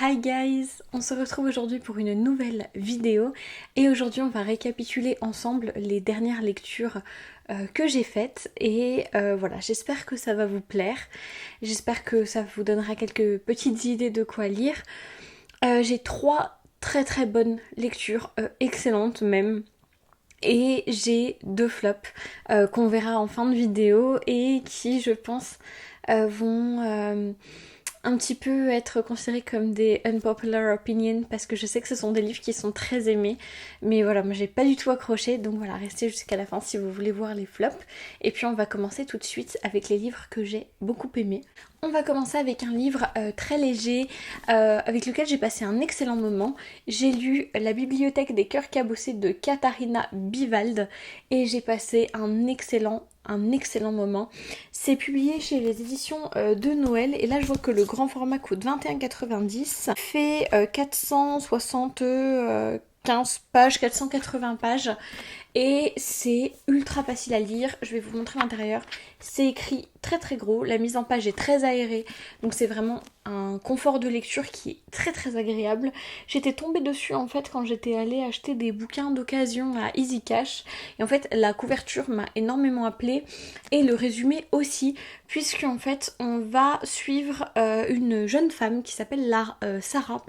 Hi guys, on se retrouve aujourd'hui pour une nouvelle vidéo et aujourd'hui on va récapituler ensemble les dernières lectures que j'ai faites et voilà, j'espère que ça va vous plaire, j'espère que ça vous donnera quelques petites idées de quoi lire. J'ai trois très bonnes lectures, excellentes même. Et j'ai deux flops qu'on verra en fin de vidéo et qui je pense vont un petit peu être considérés comme des unpopular opinions parce que je sais que ce sont des livres qui sont très aimés, mais voilà, moi j'ai pas du tout accroché, donc voilà, restez jusqu'à la fin si vous voulez voir les flops. Et puis on va commencer tout de suite avec les livres que j'ai beaucoup aimés. On va commencer avec un livre très léger avec lequel j'ai passé un excellent moment. J'ai lu La bibliothèque des cœurs cabossés de Katharina Bivald et j'ai passé un excellent moment. C'est publié chez les éditions de Noël et là je vois que le grand format coûte 21,90, fait 475 pages, 480 pages et c'est ultra facile à lire. Je vais vous montrer l'intérieur. C'est écrit très gros, la mise en page est très aérée, donc c'est vraiment un confort de lecture qui est très agréable. J'étais tombée dessus en fait quand j'étais allée acheter des bouquins d'occasion à Easy Cash et en fait la couverture m'a énormément appelée et le résumé aussi, puisque en fait on va suivre une jeune femme qui s'appelle Sarah,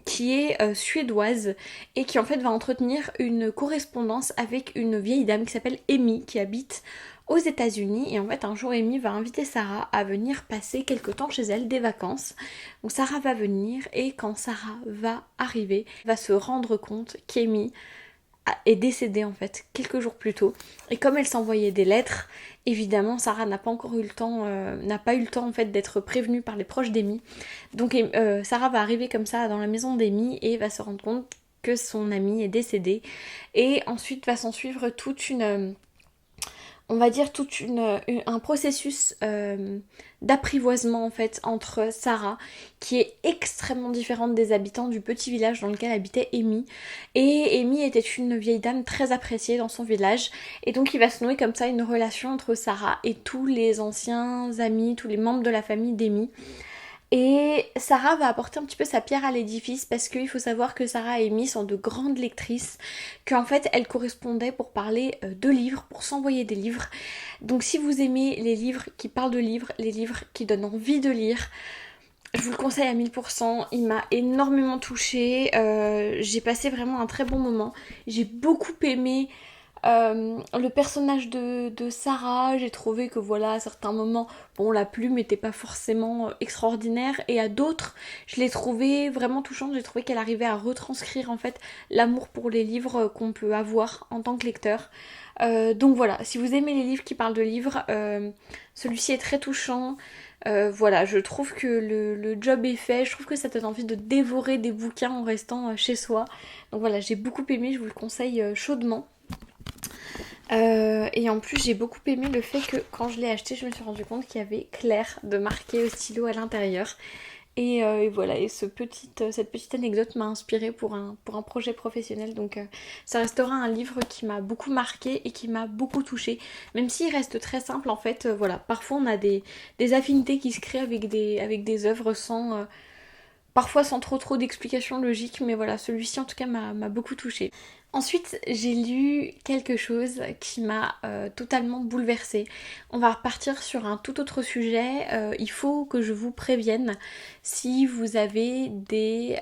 qui est suédoise et qui en fait va entretenir une correspondance avec une vieille dame qui s'appelle Amy qui habite aux États-Unis et en fait un jour Amy va inviter Sarah à venir passer quelque temps chez elle, des vacances. Donc Sarah va venir et quand Sarah va arriver, va se rendre compte qu'Amy est décédée en fait quelques jours plus tôt et comme elle s'envoyait des lettres, évidemment Sarah n'a pas encore eu le temps en fait d'être prévenue par les proches d'Amy. Donc Sarah va arriver comme ça dans la maison d'Amy et va se rendre compte que son amie est décédée et ensuite va s'en suivre toute une on va dire un processus d'apprivoisement en fait entre Sarah, qui est extrêmement différente des habitants du petit village dans lequel habitait Amy. Et Amy était une vieille dame très appréciée dans son village. Et donc il va se nouer comme ça une relation entre Sarah et tous les anciens amis, tous les membres de la famille d'Amy. Et Sarah va apporter un petit peu sa pierre à l'édifice parce qu'il faut savoir que Sarah et Amy sont de grandes lectrices, qu'en fait elles correspondaient pour parler de livres, pour s'envoyer des livres. Donc si vous aimez les livres qui parlent de livres, les livres qui donnent envie de lire, je vous le conseille à 1000%, il m'a énormément touchée, j'ai passé vraiment un très bon moment, j'ai beaucoup aimé le personnage de Sarah, j'ai trouvé que voilà, à certains moments, bon, la plume n'était pas forcément extraordinaire, et à d'autres, je l'ai trouvée vraiment touchante, j'ai trouvé qu'elle arrivait à retranscrire en fait l'amour pour les livres qu'on peut avoir en tant que lecteur. Donc voilà, si vous aimez les livres qui parlent de livres, celui-ci est très touchant. Voilà, je trouve que le job est fait, je trouve que ça donne envie de dévorer des bouquins en restant chez soi. Donc voilà, j'ai beaucoup aimé, je vous le conseille chaudement. Et en plus j'ai beaucoup aimé le fait que quand je l'ai acheté je me suis rendu compte qu'il y avait Claire de marqué au stylo à l'intérieur. Et voilà, et cette petite anecdote m'a inspirée pour un projet professionnel. Donc ça restera un livre qui m'a beaucoup marqué et qui m'a beaucoup touchée. Même s'il reste très simple en fait, voilà, parfois on a des affinités qui se créent avec des œuvres parfois sans trop d'explications logiques, mais voilà, celui-ci en tout cas m'a beaucoup touchée. Ensuite, j'ai lu quelque chose qui m'a totalement bouleversée. On va repartir sur un tout autre sujet. Il faut que je vous prévienne si vous avez des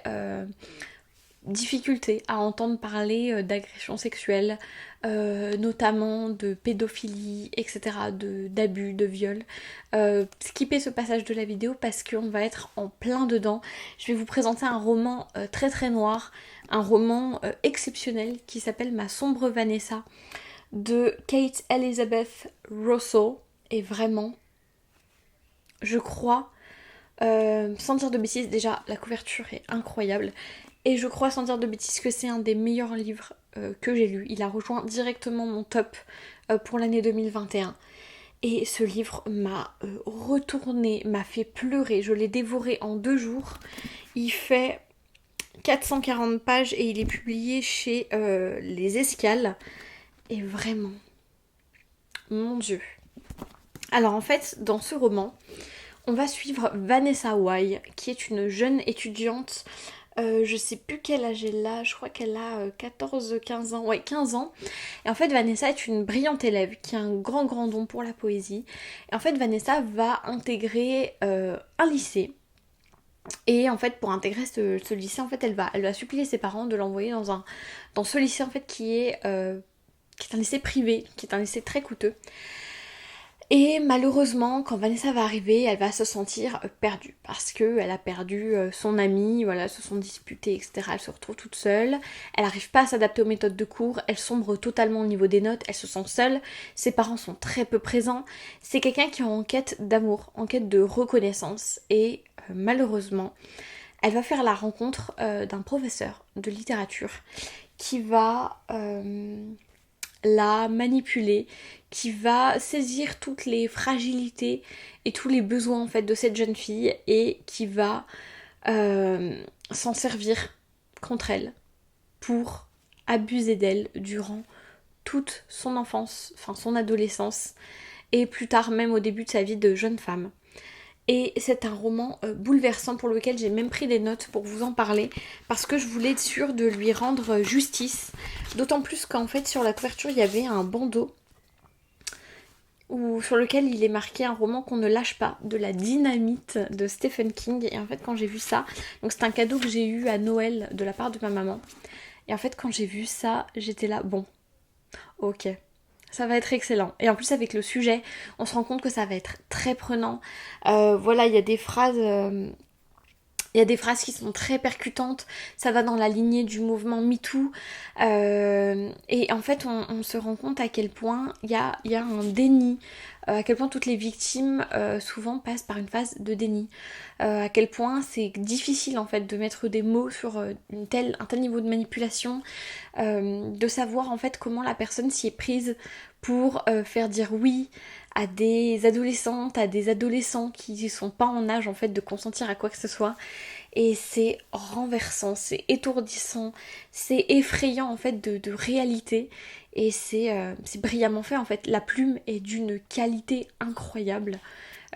difficultés à entendre parler d'agressions sexuelles, notamment de pédophilie, etc., d'abus, de viol. Skippez ce passage de la vidéo parce qu'on va être en plein dedans. Je vais vous présenter un roman très noir, un roman exceptionnel qui s'appelle Ma sombre Vanessa de Kate Elizabeth Russell. Et vraiment, je crois, sans dire de bêtises, déjà la couverture est incroyable. Et je crois sans dire de bêtises que c'est un des meilleurs livres que j'ai lu. Il a rejoint directement mon top pour l'année 2021. Et ce livre m'a retourné, m'a fait pleurer. Je l'ai dévoré en 2 jours. Il fait 440 pages et il est publié chez Les Escales. Et vraiment, mon Dieu. Alors en fait, dans ce roman, On va suivre Vanessa Wai, qui est une jeune étudiante. Je sais plus quel âge elle a, je crois qu'elle a 14-15 ans, ouais 15 ans. Et en fait Vanessa est une brillante élève qui a un grand don pour la poésie. Et en fait Vanessa va intégrer un lycée. Et en fait pour intégrer ce lycée, en fait elle va supplier ses parents de l'envoyer dans ce lycée en fait qui est un lycée privé, qui est un lycée très coûteux. Et malheureusement, quand Vanessa va arriver, elle va se sentir perdue parce qu'elle a perdu son amie, voilà, se sont disputés, etc. Elle se retrouve toute seule, elle n'arrive pas à s'adapter aux méthodes de cours, elle sombre totalement au niveau des notes, elle se sent seule, ses parents sont très peu présents. C'est quelqu'un qui est en quête d'amour, en quête de reconnaissance et malheureusement, elle va faire la rencontre d'un professeur de littérature qui va la manipuler, qui va saisir toutes les fragilités et tous les besoins en fait de cette jeune fille et qui va s'en servir contre elle pour abuser d'elle durant toute son enfance, enfin son adolescence et plus tard même au début de sa vie de jeune femme. Et c'est un roman bouleversant pour lequel j'ai même pris des notes pour vous en parler parce que je voulais être sûre de lui rendre justice. D'autant plus qu'en fait sur la couverture il y avait un bandeau sur lequel il est marqué un roman qu'on ne lâche pas, de la dynamite de Stephen King. Et en fait quand j'ai vu ça, donc c'est un cadeau que j'ai eu à Noël de la part de ma maman. Et en fait quand j'ai vu ça, j'étais là, bon, ok, ça va être excellent. Et en plus avec le sujet, on se rend compte que ça va être très prenant. Voilà, il y a des phrases... il y a des phrases qui sont très percutantes, ça va dans la lignée du mouvement MeToo. Et en fait, on se rend compte à quel point il y a un déni, à quel point toutes les victimes souvent passent par une phase de déni. À quel point c'est difficile en fait de mettre des mots sur un tel niveau de manipulation, de savoir en fait comment la personne s'y est prise pour faire dire oui à des adolescentes, à des adolescents qui sont pas en âge en fait de consentir à quoi que ce soit. Et c'est renversant, c'est étourdissant, c'est effrayant en fait de réalité. Et c'est brillamment fait en fait. La plume est d'une qualité incroyable.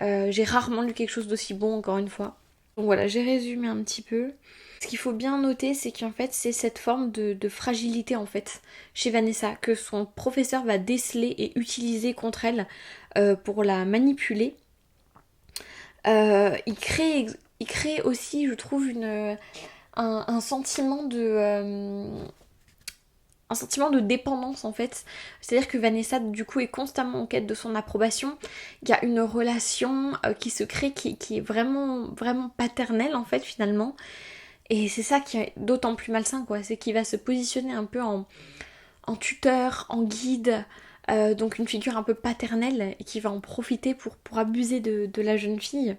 J'ai rarement lu quelque chose d'aussi bon encore une fois. Donc voilà, j'ai résumé un petit peu. Ce qu'il faut bien noter, c'est qu'en fait, c'est cette forme de fragilité en fait chez Vanessa que son professeur va déceler et utiliser contre elle pour la manipuler. Il crée aussi, je trouve, un sentiment un sentiment de dépendance en fait. C'est-à-dire que Vanessa du coup est constamment en quête de son approbation. Il y a une relation qui se crée qui est vraiment paternelle en fait finalement. Et c'est ça qui est d'autant plus malsain quoi. C'est qu'il va se positionner un peu en tuteur, en guide. Donc une figure un peu paternelle et qui va en profiter pour abuser de la jeune fille.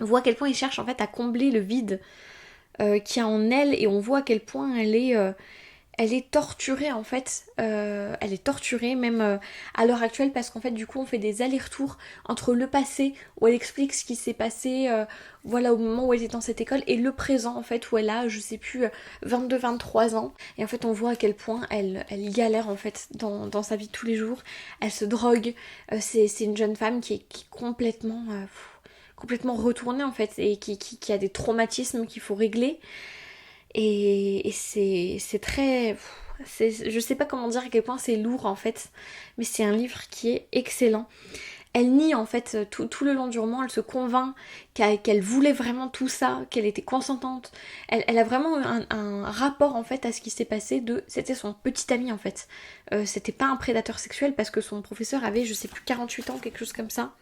On voit à quel point il cherche en fait à combler le vide qu'il y a en elle et on voit à quel point elle est torturée en fait. Elle est torturée même à l'heure actuelle parce qu'en fait du coup on fait des allers-retours entre le passé où elle explique ce qui s'est passé voilà au moment où elle était dans cette école et le présent en fait où elle a je sais plus 22-23 ans et en fait on voit à quel point elle galère en fait dans sa vie de tous les jours. Elle se drogue, c'est une jeune femme qui est complètement retournée en fait et qui a des traumatismes qu'il faut régler. Et c'est très... je sais pas comment dire à quel point c'est lourd en fait, mais c'est un livre qui est excellent. Elle nie en fait tout le long du roman, elle se convainc qu'elle voulait vraiment tout ça, qu'elle était consentante. Elle a vraiment un rapport en fait à ce qui s'est passé c'était son petit ami en fait. C'était pas un prédateur sexuel parce que son professeur avait je sais plus 48 ans, quelque chose comme ça.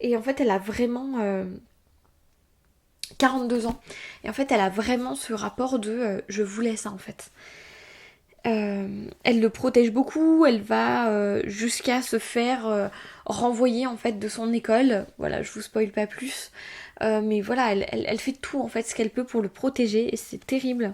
Et en fait elle a vraiment... 42 ans. Et en fait, elle a vraiment ce rapport de je voulais ça en fait. Elle le protège beaucoup, elle va jusqu'à se faire renvoyer en fait de son école. Voilà, je vous spoil pas plus. Mais voilà, elle fait tout en fait ce qu'elle peut pour le protéger et c'est terrible.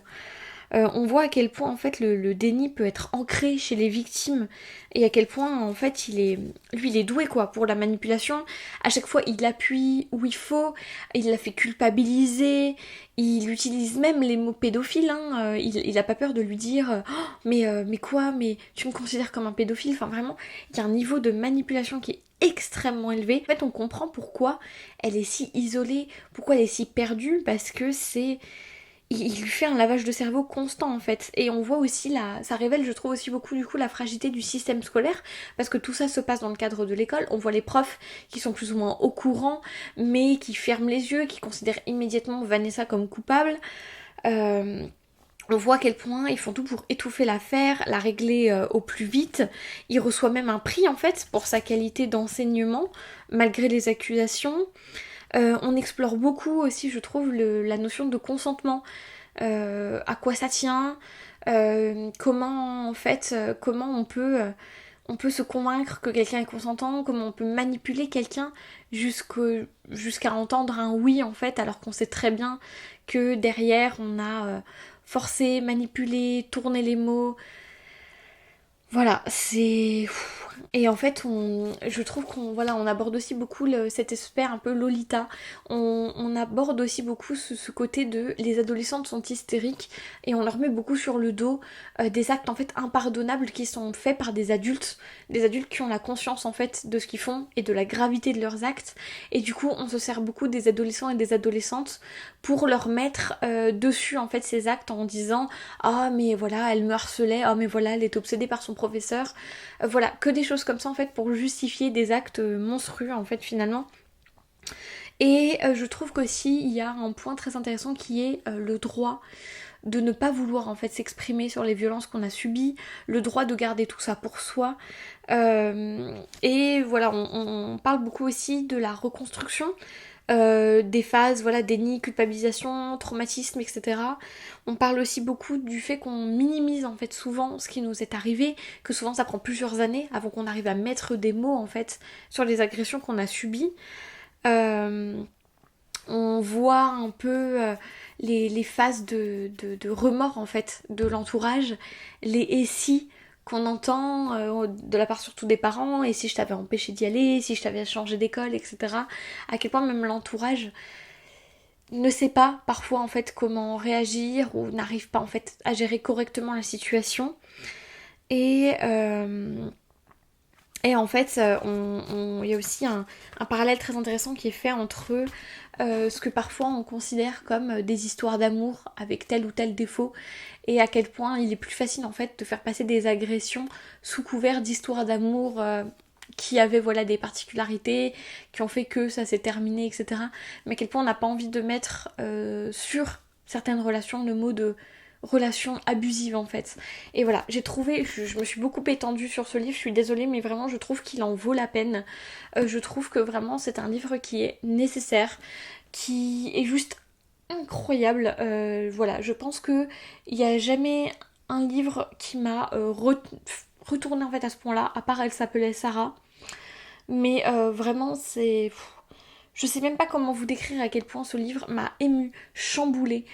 On voit à quel point en fait le déni peut être ancré chez les victimes et à quel point en fait il est doué quoi pour la manipulation. À chaque fois il appuie où il faut, il la fait culpabiliser, il utilise même les mots pédophiles, hein. Il a pas peur de lui dire oh, mais quoi, mais tu me considères comme un pédophile, enfin vraiment il y a un niveau de manipulation qui est extrêmement élevé. En fait on comprend pourquoi elle est si isolée, pourquoi elle est si perdue, parce que il lui fait un lavage de cerveau constant en fait. Et on voit aussi ça révèle je trouve aussi beaucoup du coup la fragilité du système scolaire, parce que tout ça se passe dans le cadre de l'école. On voit les profs qui sont plus ou moins au courant, mais qui ferment les yeux, qui considèrent immédiatement Vanessa comme coupable. On voit à quel point ils font tout pour étouffer l'affaire, la régler au plus vite. Il reçoit même un prix en fait pour sa qualité d'enseignement, malgré les accusations. On explore beaucoup aussi, je trouve, la notion de consentement. À quoi ça tient, comment en fait, comment on peut se convaincre que quelqu'un est consentant, comment on peut manipuler quelqu'un jusqu'à entendre un oui en fait, alors qu'on sait très bien que derrière on a forcé, manipulé, tourné les mots. Voilà, c'est... Et en fait, je trouve on aborde aussi beaucoup cet aspect un peu Lolita. On aborde aussi beaucoup ce côté de les adolescentes sont hystériques et on leur met beaucoup sur le dos des actes en fait impardonnables qui sont faits par des adultes qui ont la conscience en fait de ce qu'ils font et de la gravité de leurs actes. Et du coup, on se sert beaucoup des adolescents et des adolescentes pour leur mettre dessus en fait ces actes en disant ah mais voilà elle me harcelait, ah mais voilà elle est obsédée par son professeur, voilà que des choses comme ça en fait pour justifier des actes monstrueux en fait finalement. Et je trouve qu'aussi il y a un point très intéressant qui est le droit de ne pas vouloir en fait s'exprimer sur les violences qu'on a subies, le droit de garder tout ça pour soi. Et voilà, on parle beaucoup aussi de la reconstruction des phases, voilà, déni, culpabilisation, traumatisme, etc. On parle aussi beaucoup du fait qu'on minimise en fait souvent ce qui nous est arrivé, que souvent ça prend plusieurs années avant qu'on arrive à mettre des mots en fait sur les agressions qu'on a subies. On voit un peu les phases de remords en fait de l'entourage, les et si qu'on entend de la part surtout des parents, et si je t'avais empêché d'y aller, si je t'avais changé d'école, etc. À quel point même l'entourage ne sait pas parfois en fait comment réagir ou n'arrive pas en fait à gérer correctement la situation. Et, euh, et en fait, il y a aussi un parallèle très intéressant qui est fait entre ce que parfois on considère comme des histoires d'amour avec tel ou tel défaut, et à quel point il est plus facile en fait de faire passer des agressions sous couvert d'histoires d'amour qui avaient voilà des particularités, qui ont fait que ça s'est terminé, etc. Mais à quel point on n'a pas envie de mettre sur certaines relations le mot de relation abusive en fait. Et voilà, j'ai trouvé, je me suis beaucoup étendue sur ce livre, je suis désolée, mais vraiment je trouve qu'il en vaut la peine. Je trouve que vraiment c'est un livre qui est nécessaire, qui est juste incroyable. Voilà, je pense que il n'y a jamais un livre qui m'a retourné en fait à ce point-là, à part Elle s'appelait Sarah. Mais vraiment c'est... Je sais même pas comment vous décrire à quel point ce livre m'a émue, chamboulée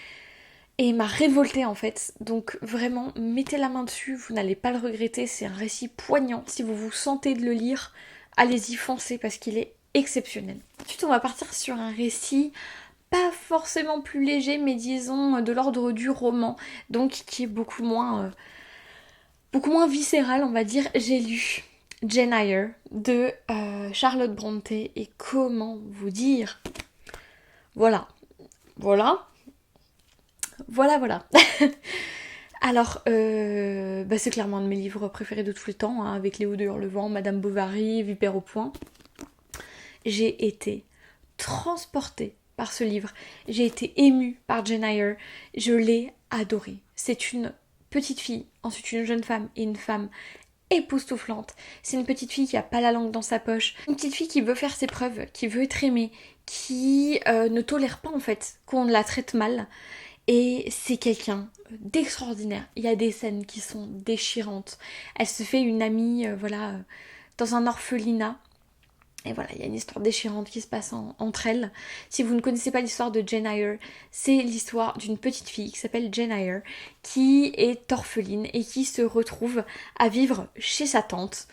et m'a révoltée en fait. Donc vraiment, mettez la main dessus, vous n'allez pas le regretter, c'est un récit poignant. Si vous vous sentez de le lire, allez-y, foncez parce qu'il est exceptionnel. Ensuite, on va partir sur un récit pas forcément plus léger, mais disons de l'ordre du roman, donc qui est beaucoup moins viscéral, on va dire. J'ai lu Jane Eyre de Charlotte Brontë, et comment vous dire, voilà, voilà, voilà. Alors, c'est clairement un de mes livres préférés de tous les temps, hein, avec Léo de Hurlevent, Madame Bovary, Vipère au point. J'ai été transportée par ce livre. J'ai été émue par Jane Eyre. Je l'ai adorée. C'est une petite fille, ensuite une jeune femme et une femme époustouflante. C'est une petite fille qui a pas la langue dans sa poche. Une petite fille qui veut faire ses preuves, qui veut être aimée, qui ne tolère pas en fait qu'on la traite mal. Et c'est quelqu'un d'extraordinaire. Il y a des scènes qui sont déchirantes. Elle se fait une amie, dans un orphelinat. Et voilà, il y a une histoire déchirante qui se passe entre elles. Si vous ne connaissez pas l'histoire de Jane Eyre, c'est l'histoire d'une petite fille qui s'appelle Jane Eyre, qui est orpheline et qui se retrouve à vivre chez sa tante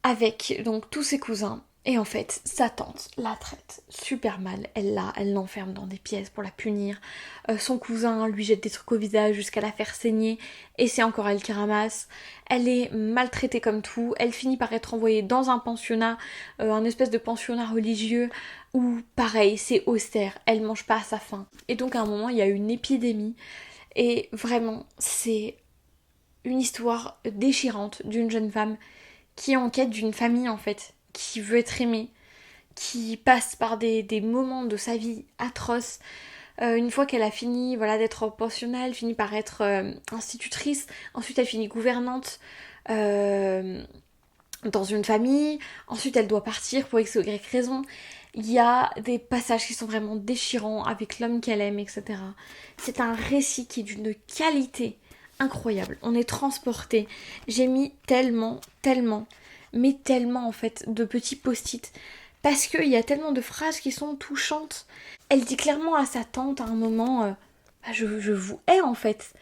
avec donc tous ses cousins. Et en fait, sa tante la traite super mal. Elle l'enferme dans des pièces pour la punir. Son cousin lui jette des trucs au visage jusqu'à la faire saigner. Et c'est encore elle qui ramasse. Elle est maltraitée comme tout. Elle finit par être envoyée dans un pensionnat, un espèce de pensionnat religieux, où pareil, c'est austère. Elle mange pas à sa faim. Et donc à un moment, il y a une épidémie. Et vraiment, c'est une histoire déchirante d'une jeune femme qui est en quête d'une famille en fait, qui veut être aimée, qui passe par des moments de sa vie atroces. Une fois qu'elle a fini voilà, d'être en pensionnat, elle finit par être institutrice, ensuite elle finit gouvernante dans une famille, ensuite elle doit partir pour X ou Y raison. Il y a des passages qui sont vraiment déchirants avec l'homme qu'elle aime, etc. C'est un récit qui est d'une qualité incroyable. On est transporté. J'ai mis tellement en fait de petits post-it parce qu'il y a tellement de phrases qui sont touchantes. Elle dit clairement à sa tante à un moment je vous hais en fait.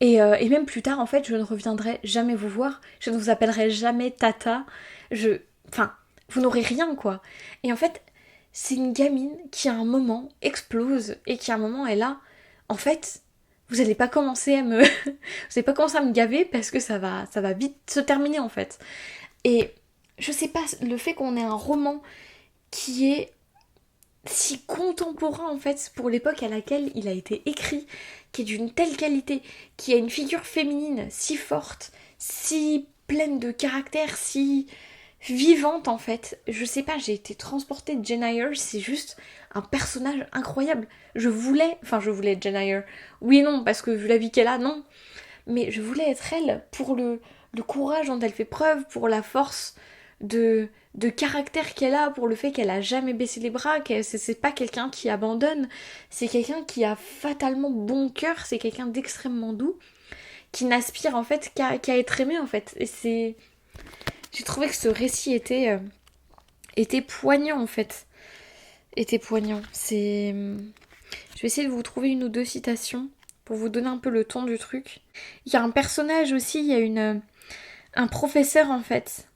Et même plus tard en fait je ne reviendrai jamais vous voir. Je ne vous appellerai jamais tata. Enfin, vous n'aurez rien quoi. Et en fait c'est une gamine qui à un moment explose et qui à un moment est là. En fait vous allez pas commencer à me vous allez pas commencer à me gaver parce que ça va vite se terminer en fait. Et je sais pas, le fait qu'on ait un roman qui est si contemporain en fait pour l'époque à laquelle il a été écrit, qui est d'une telle qualité, qui a une figure féminine si forte, si pleine de caractère, si vivante en fait. Je sais pas, j'ai été transportée de Jane Eyre, c'est juste un personnage incroyable. Je voulais Jane Eyre. Oui et non, parce que vu la vie qu'elle a, non. Mais je voulais être elle pour le courage dont elle fait preuve, pour la force de caractère qu'elle a, pour le fait qu'elle a jamais baissé les bras, que c'est pas quelqu'un qui abandonne, c'est quelqu'un qui a fatalement bon cœur, c'est quelqu'un d'extrêmement doux, qui n'aspire en fait qu'à être aimé en fait. Et c'est... J'ai trouvé que ce récit était poignant en fait. Était poignant. C'est... Je vais essayer de vous trouver une ou deux citations pour vous donner un peu le ton du truc. Il y a un personnage aussi, il y a un professeur en fait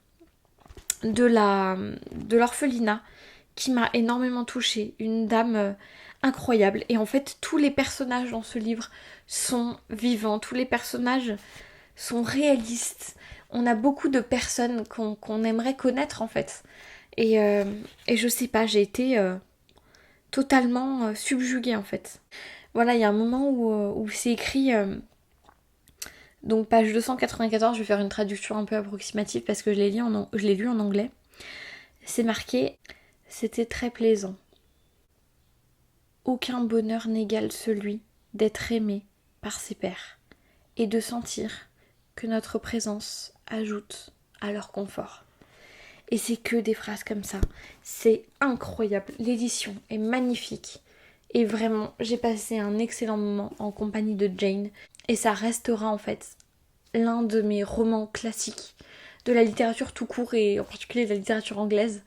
de l'orphelinat qui m'a énormément touchée, une dame incroyable. Et en fait, tous les personnages dans ce livre sont vivants, tous les personnages sont réalistes. On a beaucoup de personnes qu'on aimerait connaître en fait. Et je sais pas, j'ai été totalement subjuguée en fait. Voilà, il y a un moment où c'est écrit... donc page 294, je vais faire une traduction un peu approximative parce que je l'ai lu en anglais. C'est marqué « C'était très plaisant. Aucun bonheur n'égale celui d'être aimé par ses pairs et de sentir que notre présence ajoute à leur confort. » Et c'est que des phrases comme ça. C'est incroyable. L'édition est magnifique. Et vraiment, j'ai passé un excellent moment en compagnie de Jane. Et ça restera en fait l'un de mes romans classiques de la littérature tout court et en particulier de la littérature anglaise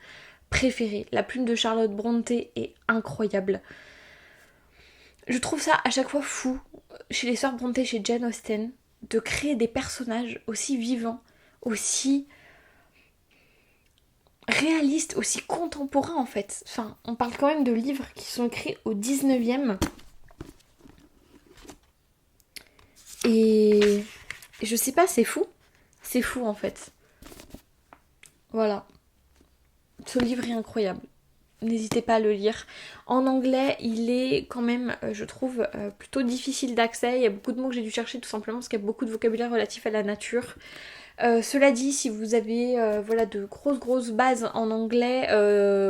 préférée. La plume de Charlotte Brontë est incroyable. Je trouve ça à chaque fois fou, chez les sœurs Brontë, chez Jane Austen, de créer des personnages aussi vivants, aussi réalistes, aussi contemporains en fait. Enfin, on parle quand même de livres qui sont écrits au 19e. Et je sais pas, c'est fou. C'est fou en fait. Voilà. Ce livre est incroyable. N'hésitez pas à le lire. En anglais, il est quand même, je trouve, plutôt difficile d'accès. Il y a beaucoup de mots que j'ai dû chercher tout simplement parce qu'il y a beaucoup de vocabulaire relatif à la nature. Cela dit, si vous avez voilà, de grosses bases en anglais,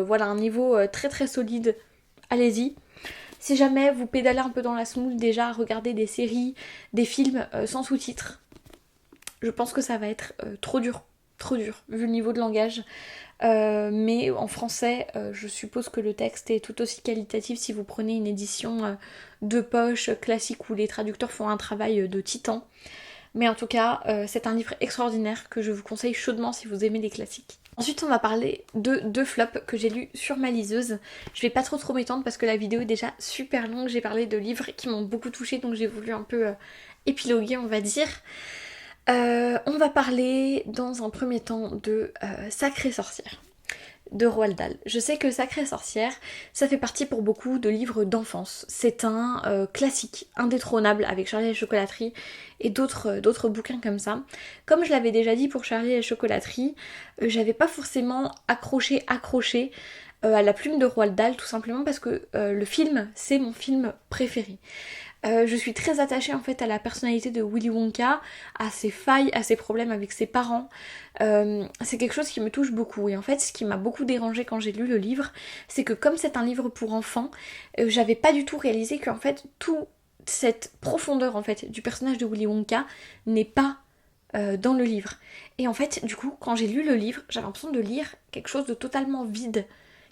voilà, un niveau très très solide, allez-y. Si jamais vous pédalez un peu dans la semoule déjà, regardez des séries, des films sans sous-titres, je pense que ça va être trop dur, vu le niveau de langage. Mais en français, je suppose que le texte est tout aussi qualitatif si vous prenez une édition de poche classique où les traducteurs font un travail de titan. Mais en tout cas, c'est un livre extraordinaire que je vous conseille chaudement si vous aimez les classiques. Ensuite, on va parler de 2 flops que j'ai lus sur ma liseuse. Je vais pas trop m'étendre parce que la vidéo est déjà super longue. J'ai parlé de livres qui m'ont beaucoup touchée, donc j'ai voulu un peu épiloguer, on va dire. On va parler dans un premier temps de Sacrée sorcière de Roald Dahl. Je sais que Sacrée sorcière, ça fait partie pour beaucoup de livres d'enfance. C'est un classique indétrônable avec Charlie et la chocolaterie et d'autres bouquins comme ça. Comme je l'avais déjà dit pour Charlie et la chocolaterie, j'avais pas forcément accroché à la plume de Roald Dahl, tout simplement parce que le film, c'est mon film préféré. Je suis très attachée en fait à la personnalité de Willy Wonka, à ses failles, à ses problèmes avec ses parents. C'est quelque chose qui me touche beaucoup. Et en fait, ce qui m'a beaucoup dérangée quand j'ai lu le livre, c'est que comme c'est un livre pour enfants, j'avais pas du tout réalisé qu'en fait, toute cette profondeur en fait du personnage de Willy Wonka n'est pas dans le livre. Et en fait, du coup, quand j'ai lu le livre, j'avais l'impression de lire quelque chose de totalement vide,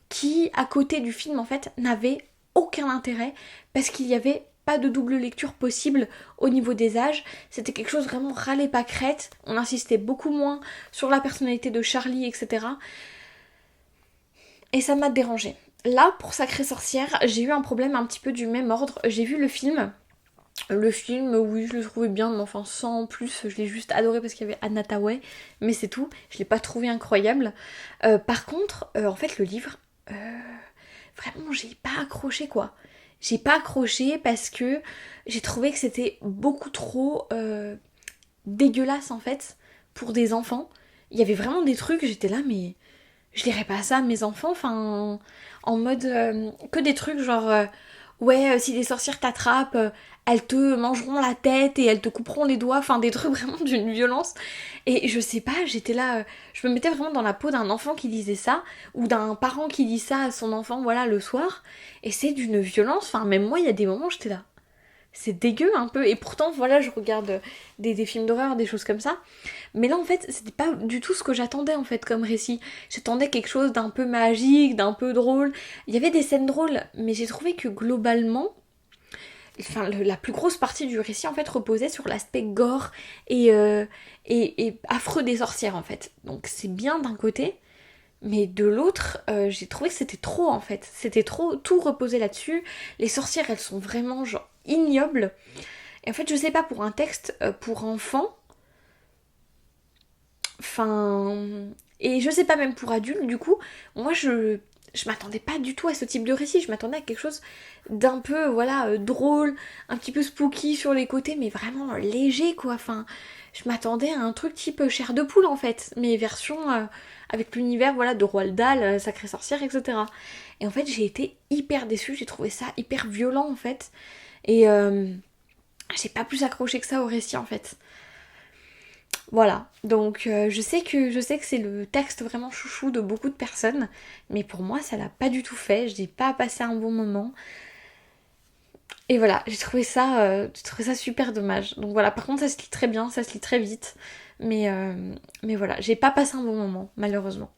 qui, à côté du film, en fait, n'avait aucun intérêt, parce qu'il y avait pas de double lecture possible au niveau des âges. C'était quelque chose vraiment râlé pas crête. On insistait beaucoup moins sur la personnalité de Charlie, etc. Et ça m'a dérangée. Là, pour Sacrée sorcière, j'ai eu un problème un petit peu du même ordre. J'ai vu le film. Le film, oui, je le trouvais bien, mais enfin sans plus, je l'ai juste adoré parce qu'il y avait Anna Thaoué, mais c'est tout. Je l'ai pas trouvé incroyable. Par contre, en fait, le livre, vraiment, j'ai pas accroché quoi. J'ai pas accroché parce que j'ai trouvé que c'était beaucoup trop dégueulasse en fait pour des enfants. Il y avait vraiment des trucs, j'étais là, mais je lirais pas ça à mes enfants, enfin, en mode que des trucs genre, ouais, si des sorcières t'attrapent, elles te mangeront la tête et elles te couperont les doigts, enfin des trucs vraiment d'une violence. Et je sais pas, j'étais là, je me mettais vraiment dans la peau d'un enfant qui lisait ça, ou d'un parent qui lit ça à son enfant, voilà, le soir, et c'est d'une violence, enfin même moi, il y a des moments, j'étais là. C'est dégueu un peu, et pourtant voilà, je regarde des films d'horreur, des choses comme ça, mais là en fait c'était pas du tout ce que j'attendais en fait comme récit. J'attendais quelque chose d'un peu magique, d'un peu drôle. Il y avait des scènes drôles, mais j'ai trouvé que globalement, enfin la plus grosse partie du récit en fait reposait sur l'aspect gore et affreux des sorcières en fait. Donc c'est bien d'un côté, mais de l'autre, j'ai trouvé que c'était trop en fait. C'était trop, tout reposait là-dessus. Les sorcières, elles sont vraiment genre ignobles. Et en fait, je sais pas, pour un texte pour enfants, enfin... Et je sais pas, même pour adultes, du coup, moi je m'attendais pas du tout à ce type de récit. Je m'attendais à quelque chose d'un peu, voilà, drôle, un petit peu spooky sur les côtés, mais vraiment léger, quoi. Enfin, je m'attendais à un truc type chair de poule, en fait. Mais version avec l'univers, voilà, de Roald Dahl, Sacrée sorcière, etc. Et en fait, j'ai été hyper déçue. J'ai trouvé ça hyper violent, en fait. Et j'ai pas plus accroché que ça au récit, en fait. Voilà, donc je sais que c'est le texte vraiment chouchou de beaucoup de personnes, mais pour moi ça l'a pas du tout fait, je n'ai pas passé un bon moment. Et voilà, j'ai trouvé ça super dommage. Donc voilà, par contre ça se lit très bien, ça se lit très vite, mais voilà, j'ai pas passé un bon moment, malheureusement.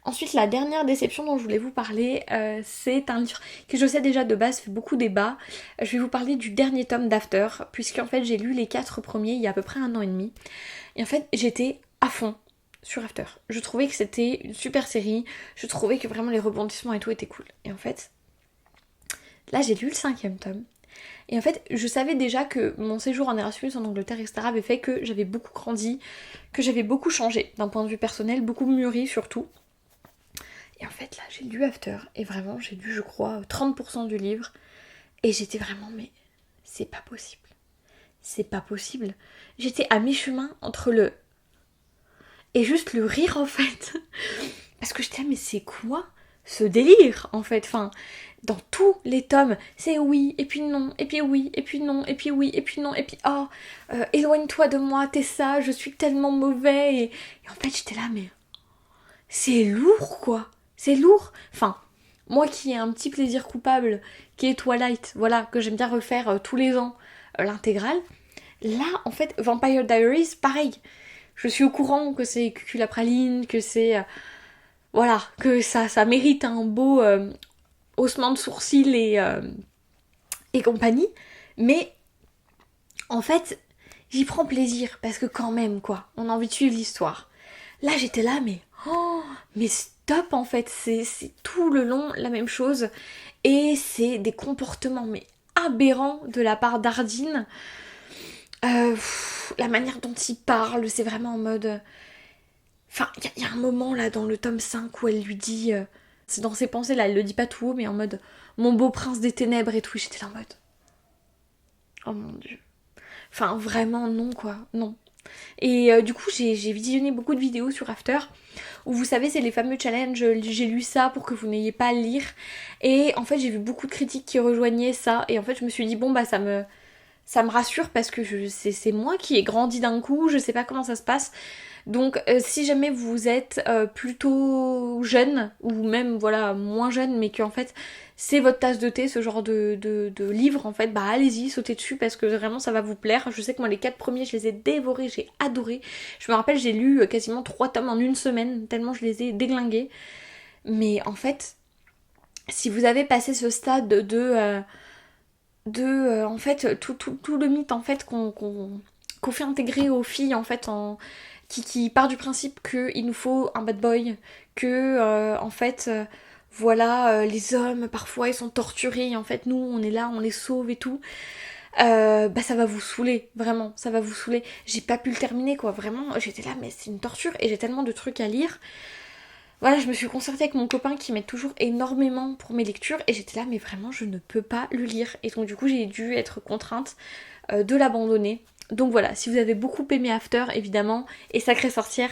Ensuite, la dernière déception dont je voulais vous parler, c'est un livre que je sais déjà de base fait beaucoup débat. Je vais vous parler du dernier tome d'After, puisqu'en fait j'ai lu les 4 premiers il y a à peu près 1 an et demi. Et en fait, j'étais à fond sur After. Je trouvais que c'était une super série, je trouvais que vraiment les rebondissements et tout étaient cool. Et en fait, là j'ai lu le 5e tome. Et en fait, je savais déjà que mon séjour en Erasmus en Angleterre, etc. avait fait que j'avais beaucoup grandi, que j'avais beaucoup changé d'un point de vue personnel, beaucoup mûri surtout. Et en fait, là, j'ai lu After, et vraiment, j'ai lu, je crois, 30% du livre, et j'étais vraiment, mais c'est pas possible. C'est pas possible. J'étais à mi-chemin entre le... et juste le rire, en fait. Parce que j'étais là, mais c'est quoi ce délire, en fait? Enfin, dans tous les tomes, c'est oui, et puis non, et puis oui, et puis non, et puis oui, et puis non, et puis oh, éloigne-toi de moi, t'es ça, je suis tellement mauvais. Et en fait, j'étais là, mais c'est lourd, quoi. C'est lourd. Enfin, moi qui ai un petit plaisir coupable, qui est Twilight, voilà, que j'aime bien refaire tous les ans, l'intégrale. Là, en fait, Vampire Diaries, pareil. Je suis au courant que c'est Cuculapraline, que c'est... voilà, que ça mérite un beau haussement de sourcils et compagnie. Mais, en fait, j'y prends plaisir, parce que quand même, quoi, on a envie de suivre l'histoire. Là j'étais là mais stop en fait, c'est tout le long la même chose et c'est des comportements mais aberrants de la part d'Ardine. La manière dont il parle, c'est vraiment en mode... Enfin, il y a un moment là dans le tome 5 où elle lui dit... c'est dans ses pensées là, elle le dit pas tout haut, mais en mode mon beau prince des ténèbres et tout. J'étais là en mode... Oh mon dieu. Enfin, vraiment non quoi, non. Et du coup, j'ai visionné beaucoup de vidéos sur After où vous savez, c'est les fameux challenges. J'ai lu ça pour que vous n'ayez pas à le lire. Et en fait, j'ai vu beaucoup de critiques qui rejoignaient ça. Et en fait, je me suis dit, bon, bah, ça me rassure parce que c'est moi qui ai grandi d'un coup, je sais pas comment ça se passe. Donc si jamais vous êtes plutôt jeune, ou même voilà moins jeune, mais que en fait c'est votre tasse de thé, ce genre de livre, en fait, bah allez-y, sautez dessus parce que vraiment ça va vous plaire. Je sais que moi les 4 premiers je les ai dévorés, j'ai adoré. Je me rappelle j'ai lu quasiment 3 tomes en une semaine, tellement je les ai déglingués. Mais en fait, si vous avez passé ce stade en fait tout le mythe en fait qu'on fait intégrer aux filles en fait qui part du principe qu'il nous faut un bad boy, que en fait voilà les hommes parfois ils sont torturés et en fait nous on est là, on les sauve et tout. Bah ça va vous saouler, vraiment, ça va vous saouler. J'ai pas pu le terminer quoi, vraiment, j'étais là mais c'est une torture et j'ai tellement de trucs à lire. Voilà, je me suis concertée avec mon copain qui m'aide toujours énormément pour mes lectures et j'étais là mais vraiment je ne peux pas le lire. Et donc du coup j'ai dû être contrainte de l'abandonner. Donc voilà, si vous avez beaucoup aimé After évidemment et Sacrée Sorcière,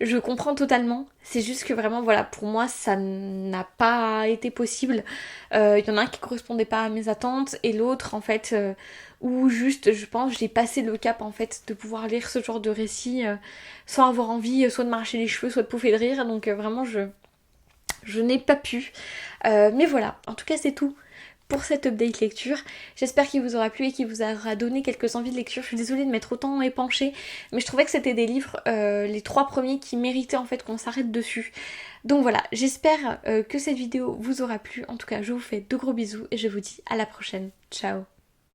je comprends totalement. C'est juste que vraiment voilà, pour moi ça n'a pas été possible. Il y en a un qui correspondait pas à mes attentes et l'autre en fait où juste je pense j'ai passé le cap en fait de pouvoir lire ce genre de récit sans avoir envie soit de m'arracher les cheveux soit de pouffer de rire. Donc vraiment je n'ai pas pu. Mais voilà, en tout cas c'est tout pour cette update lecture. J'espère qu'il vous aura plu et qu'il vous aura donné quelques envies de lecture. Je suis désolée de m'être autant épanchée, mais je trouvais que c'était des livres, les 3 premiers, qui méritaient en fait qu'on s'arrête dessus. Donc voilà, j'espère que cette vidéo vous aura plu. En tout cas, je vous fais de gros bisous et je vous dis à la prochaine. Ciao.